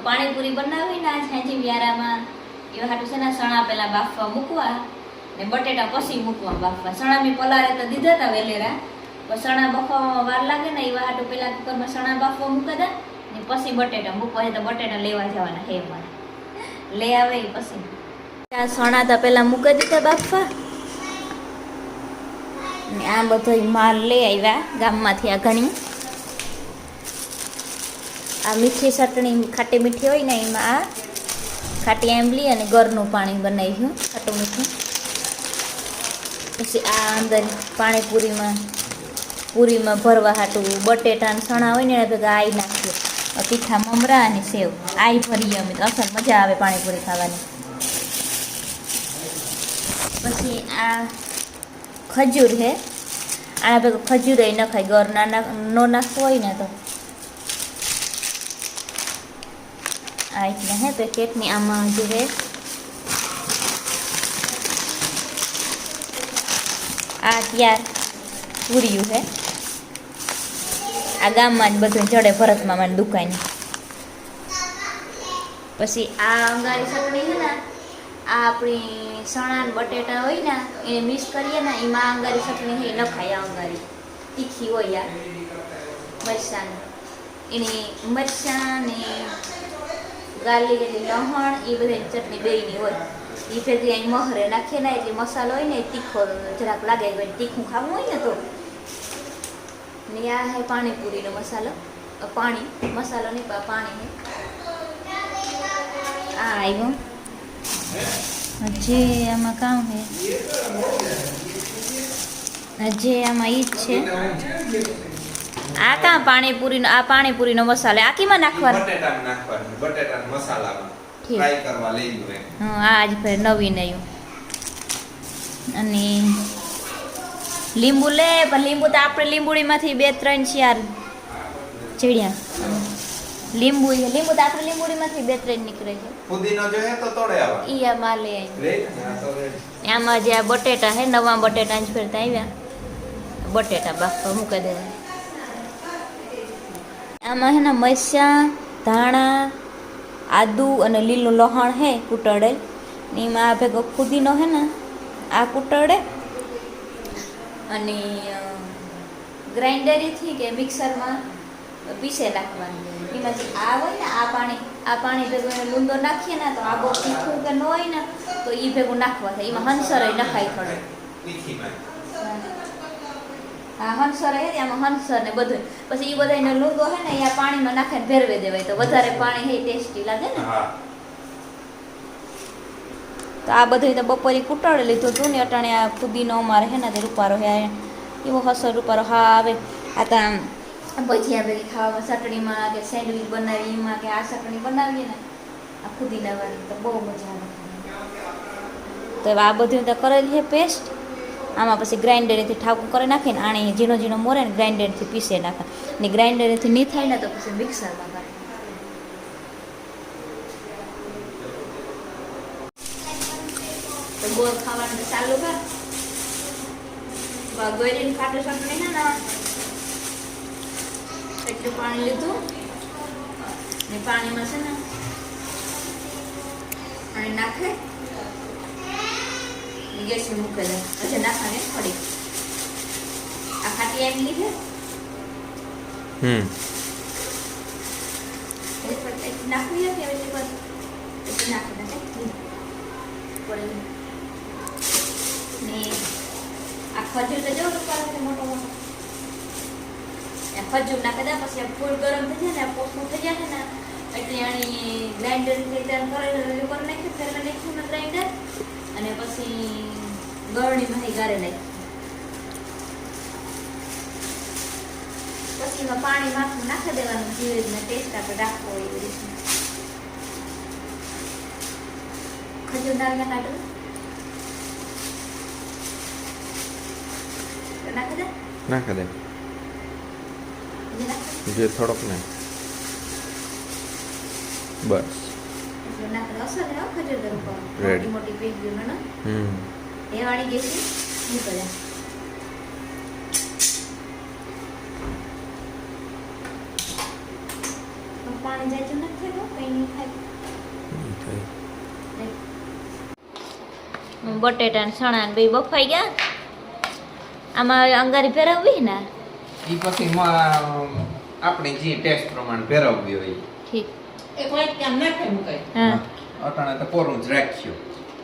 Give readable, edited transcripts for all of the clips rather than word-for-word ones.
પાણીપુરી બનાવી ને સાંજે વ્યારામાં એ હાટું છે ને સણા પેલા બાફવા મૂકવા ને બટેટા પછી મૂકવા બાફવા. સણા મેં પલારે તો દીધા હતા વેલેરા, પણ સણા બફવામાં વાર લાગે ને એવા હાટું પેલા કુકરમાં સણા બાફવા મૂકા હતા ને પછી બટેટા મૂકવા તો બટેટા લેવા જવાના હે મારે લઈ આવે પછી. આ સણા તો પેલા મૂકી દીધા બાફવા ને આ બધો માલ લઈ આવ્યા ગામમાંથી. આ ઘણી આ મીઠી ચટણી ખાટી મીઠી હોય ને એમાં આ ખાટી આંબલી અને ગરનું પાણી બનાવ્યું ખાટું મીઠું. પછી આ અંદર પૂરીમાં ભરવા હાટું બટેટા સણા હોય ને ભેગા આઈ નાખીએ, તીખા મમરા અને સેવ આઈ ભરીએ અમે તો અસલ મજા આવે પાણીપુરી ખાવાની. પછી આ ખજૂર હે, આના ભેગું ખજૂર ન ખાય, ગર ન નાખવું હોય ને તો આ રીતના હે પેકેટની. આમાં જે હે આ તૈયાર પૂર્યું હે. આ ગામમાં જ બધું જડે ભરતમાં મારી દુકાન. પછી આ અંગારી ચટણી છે ને આ આપણી સણા બટેટા હોય ને એને મિક્સ કરીએ ને એમાં અંગારી ચટણી છે ન ખાય. આ અંગારી તીખી હોય આ મરચાં એની મરચાં ને ગાર્લિક એટલે લહણ એ બધી ચટણી બેયની હોય. એ ભેગી અહીં મહરે નાખીએ ને એટલે મસાલો હોય ને તીખો જરાક લાગે, તીખું ખાવું હોય ને તો. ને આ હે પાણીપુરીનો મસાલો, મસાલો નહીં પાણી હે. આ આવ્યો જે આમાં કામ હે જે આમાં ઈ જ છે. આ કાં પાણીપુરીનો આ પાણીપુરીનો મસાલો આ કીમાં નાખવાનો? બટેટામાં નાખવાનો, બટેટાના મસાલામાં ફ્રાય કરવા લઈ લો. હા આજ ફેર નવીન આવ્યું. અને લીંબુ લે, પણ લીંબુ તો આપણે લીંબુડીમાંથી 2-3 4 ચીડ્યા. લીંબુ તો આપણે લીંબુડીમાંથી 2-3 નીકળે છે. પુદીનો જોઈએ તો તોડે આવા ઈ આ માલે આવી. આમાં જે આ બટેટા હે નવા બટેટા જ ફેરતા આવ્યા, બટેટા બાફવા મૂકી દેવા. આમાં હે ને મરચાં, ધાણા, આદુ અને લીલું લહણ હે કૂટળેલ. એમાં આ ભેગો ફુદીનો હે ને આ કૂટળે અને ગ્રાઇન્ડરથી કે મિક્સરમાં પીસે નાખવાનું. એમાંથી આ હોય ને આ પાણી ભેગું એને લૂંદો નાખીએ ને તો આ બહુ તીખું કે ન હોય ને તો એ ભેગું નાખવા થાય. એમાં હંસર નખાય થોડું. હા હંસર હે આમાં હંસર ને બધું. પછી એ બધા એનો લૂંદો હે ને એ પાણીમાં નાખીને ભેરવી દેવાય તો વધારે પાણી હે ટેસ્ટી લાગે ને. તો આ બધું તો બપોરે કૂટાડી લીધું હતું ને અટાણે આ પુદીનો અમારે હે ને તે રૂપારો હે એવો હસર રૂપારો હા આવે. આ તો આમ ભજીયા ભેગી ખાવામાં ચટણીમાં કે સેન્ડવીચ બનાવી એમાં કે આ ચટણી બનાવીએ ને આ પુદીનાવાળી તો બહુ મજા આવે. તો આ બધું તો કરેલી છે પેસ્ટ. આમાં પછી ગ્રાઇન્ડરથી ઠાકું કરી નાખીને આણે ઝીણો ઝીણો મોરે ને ગ્રાઇન્ડરથી પીસે નાખે. ને ગ્રાઇન્ડરથી નહીં થાય ને તો પછી મિક્સરમાં કરે. તો ગોળ ખાવાનું તો ચાલુ કર. ગોળીની ખાટું ચટણી છે ને એટલું પાણી લીધું ને પાણીમાં છે ને પાણી નાખે ગેસ મૂકી દે. પછી નાખવાની થોડી આ ખાટી એમ લીધે નાખવી કે નાખી ને આ ખજૂર તો જો મોટો મોટો ખજૂર નાખી દે. પછી ફૂલ ગરમ થઈ જાય ને પોસું થઈ જાય ને એટલે આની ગ્રાઇન્ડર કરી નાખ્યું પહેલાં નાખ્યું ને ગ્રાઇન્ડર અને પછી ગળણીમાં ગાળે નાખી. પછી એમાં પાણી માથું નાખી દેવાનું જેવી રીતના ટેસ્ટ આપણે રાખવો હોય એવી રીતના. ખજૂર દાળના કાઢો નાખી દે. નાખી દે જે થોડોક ને બસ મોટી મોટી પેટી ને એ વાળી ગેસ નીકળે. પાણી જાજુ નથી થયું કઈ નહીં ખાય બટેટા ને સણા ને બે બફાઈ ગયા આમાં અંગારી ફેરવવી ને ઈ પછી આપણે જે ટેસ્ટ પ્રમાણે ફેરવવી હોય ઠીક એક વાત કેમ નાખે મુકાય હા અટાણે તો કોરું જ રાખ્યું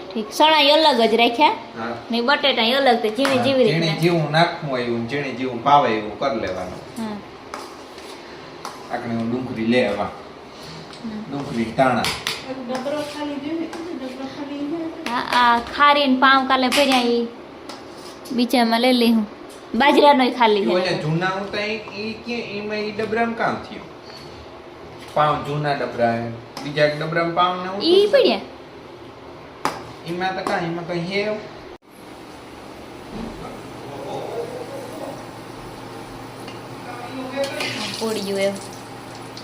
ઠીક સણા અલગ જ રાખ્યા હા ને બટેટા અલગ તો જેવી જેવી જેણે રીતે જેવું નાખવું હોય એવું જેણે જેવું ભાવે એવું કરી લેવાનું હા આપણે ડુંગળી લેવા ડુંગળી ટાણા ડબરો ખાલી જોઈએ ડબરો ખાલી હા આ ખારી ને પાવ કાલે ભર્યા ઈ બીજામાં લઈ લઈ હું બાજરાનો ખાલી ઈ ઓલે છે જૂના હતા ઈ કે એમાં ઈ ડબરામાં કામ થયું પાવ જૂના ડબરા હે. બીજા એક ડબરામાં પાવ ને એવું ઈ પડ્યા એમાં તો કાંઈ એમાં કઈ હે પોળ્યું એવું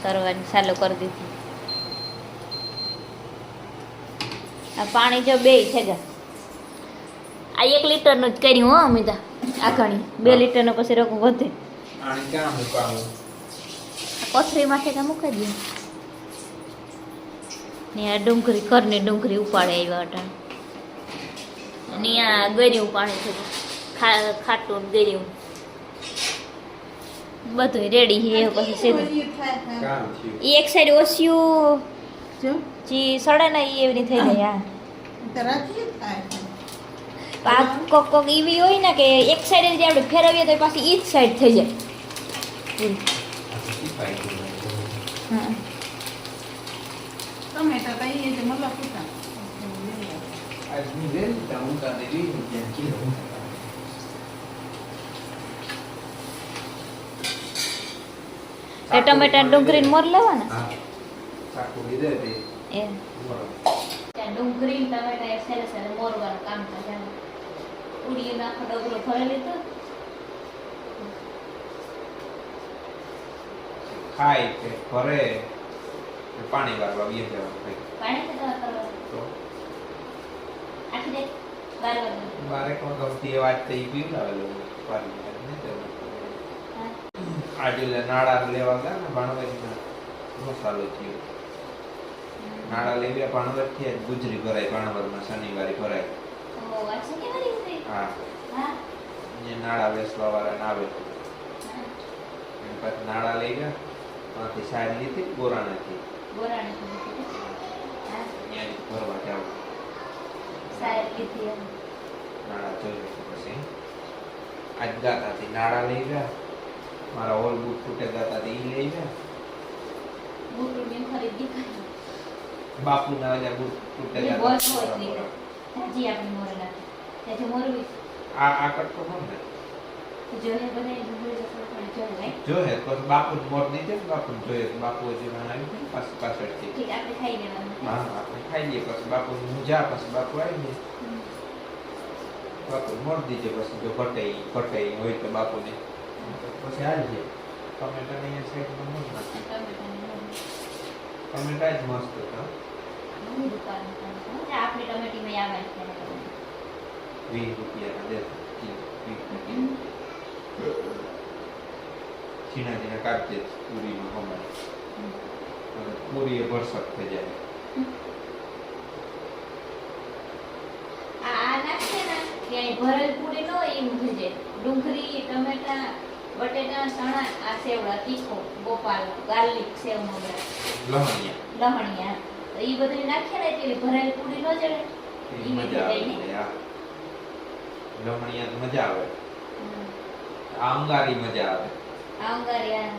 કરવાની ચાલુ કરી દીધી આ પાણી જો બે છે ગા આ 1 લીટરનું જ કર્યું હો અમિતા આ ઘણી 2 લીટરનો પછી રોકું વધે આને ક્યાં મુકાવું આ કોથળી માથે કાં મૂકી દઈએ ને આ ડુંગળી ઘરની ડુંગળી ઉપાડે આવ્યા અટાણ અને આ ગર્યું પાણી છે ખાટું ને ગર્યું બધું રેડી છે એ પછી સીધું કામ થયું એ એક સાઈડ ઓસ્યું જો જી સડે ને એ એવી થઈ જાય હા તરાથી થાય પાક કોક કોક એવી હોય ને કે એક સાઈડ જે આપણે ફેરવીએ તો પાછી ઈ જ સાઈડ થઈ જાય પૂરી. શીખાય ગયું. હા ટમેટા કઈ એ મતલબ પૂછા આજ હું વેલી તા હું તાને લીધું ત્યાં કિલો એ ટમેટા ડુંગળી ને મોર લેવાના હા સાકુ લીધે તે એ ત્યાં ડુંગળી ને ટમેટા એક સાથે સાથે મોરવાનું કામ કરે ઉડીએ નાખો ડગરો ભરી લીધો ખાય કે ભરે ને પાણી વાળવા બેસી જવાનું ખાય પાણી તો કરવા તો આખી દે 12 વાગે બારે કોણ ગમતી એ વાત થઈ પીવડાવેલું પાણી નહીં દેવું હા આજે નાળા લેવા ગયા ને ભાણવડના મસાલો થયો નાળા લેવ્યા ભાણવડથી જ ગુજરી ભરાય ભાણવડમાં શનિવારે ભરાય ઓ વાંચે કે મારી ઉતરી હા હા અહીંયા નાળા વેચવા વાળા આવે હા. અને પછી નાળા લઈ ગયા ત્યાંથી સાઈડ લીધી ગોરાણાથી ગોરાણી કીધું હા અહીંયા ભરવા જાવ સાહેબ લીધી એમ. નાળા જોઈ પછી આજ ગાતાથી નાળા લઈ ગયા મારા હોલ બૂટ તૂટે ગાતાથી ઈ લઈ ગયા બુટું ની ખરીદી કરી બાપુના ઓલા બૂટ તૂટે એ બોલ ગાતા હોય નહીં હજી આપણી મોર નાખી ત્યાંથી મોરવી આ કટકો કોણ ને જો હે બધા ડુંગળી લસણ પણ જો હે જો હે તો બાપુ મોર નહીં દે બાપુ જોઈએ તો બાપુ હજી બનાવી દે પાછળથી ઠીક આપણે ખાઈ લેવાનું હા આપણે ખાઈ લઈએ પછી બાપુ જા પછી બાપુ આવી જાય બાપુ મોર દીજે પછી જો ઘટે હોય તો બાપુને પછી આવી જાય ટમેટા ને અહીંયા સાઈડમાં મોર નાખી ટમેટા જ મસ્ત હતા આપણી ટમેટીમાં આવે છે 20 રૂપિયાના દે 20 ઝીણા ઝીણા કાપજે પૂરીમાં હમણાં પૂરી એ ભરસક થઈ જાય આ નાખશે ને ક્યાંય ભરેલ પૂરી ન હોય એમ થઈ જાય ડુંગળી ટમેટા બટેટા ચણા આ સેવડા તીખો ગોપાલ ગાર્લિક સેવ મમરા લહણિયા લહણિયા તો એ બધું નાખીએ ને એટલે ભરેલ પૂરી ન જડે એ મજા આવે આ લમણિયા તો મજા આવે આ અંગારી મજા આવે આ અંગારિયા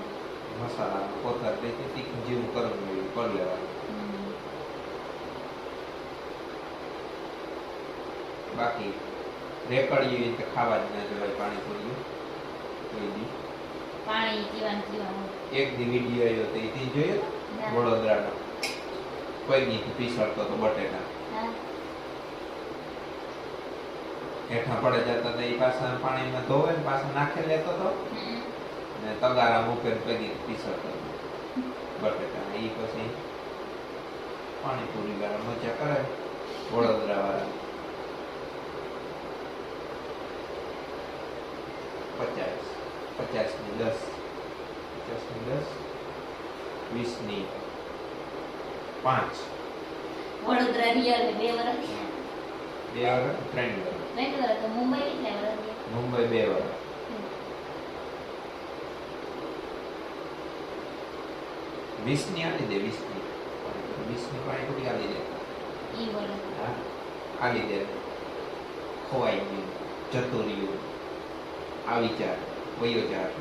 મસાલા કોથર દે તીખું જેવું કરવું હોય એવું કરી લેવાનું બાકી રેકડીએ તો ખાવા જ ના જવાય પાણીપુરી કોઈ દી પાણી પીવાનું એક દી વિડીયો આવ્યો તો એથી જોયો ના. વડોદરાનો કોઈ દી પીસળતો તો બટેટા હા હેઠા પડે જતા તો એ પાછા પાણીમાં ધોવે ને પાછા નાખી લેતો હતો હમ. ને તગારા મૂકે ને કોઈ દી પીસળતો હતો બટેટા એ પછી પાણીપુરી વાળા મજા કરે વડોદરા વાળા 50 ની 10 20 ની 5 વડોદરા રિયલ 2 વર્ષ 2 વર્ષ 3 વર્ષ 3 વર્ષ તો મુંબઈ કેટલા વર્ષ મુંબઈ 2 વર્ષ 20 ની આલી દે 20 ની પાણી થોડી આલી દે ઈ વર્ષ હા આલી દે ખોવાઈ ગયું જતો રહ્યું આવી ચાર વયો ચાર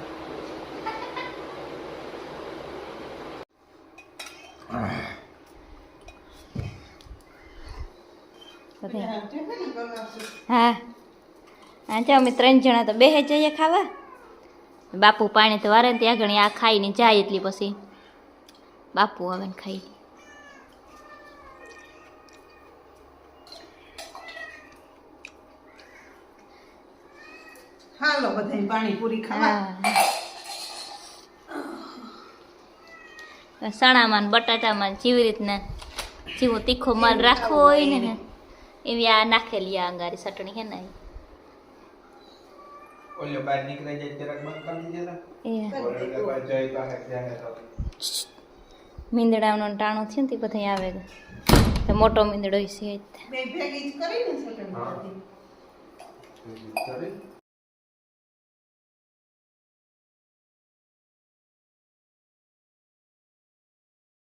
બધા તે કરી બનાવશું. હા હા ચાલ અમે 3 જણા તો બેહે જઈએ ખાવા બાપુ પાણી તો વારે ને ત્યાં ઘણી આ ખાઈને જાય એટલી પછી બાપુ આવે ને ખાઈ લે. હાલો બધાય પાણીપુરી ખાવા. હા સણામાં ને બટાટામાં જેવી રીતના જેવો તીખો માલ રાખવો હોય ને એવી આ નાખેલી આ અંગારી ચટણી હે ને ઓલો બહાર નીકળી જાય જરાક બંધ કરી દીધેલા એ ઓલો બહાર જાય બહાર જાય તો મીંદડાનો ટાણો થયો ને તે બધા આવે તો મોટો મીંદડો છે બે ભેગી જ કરીને ચટણી હા. બધી. કરી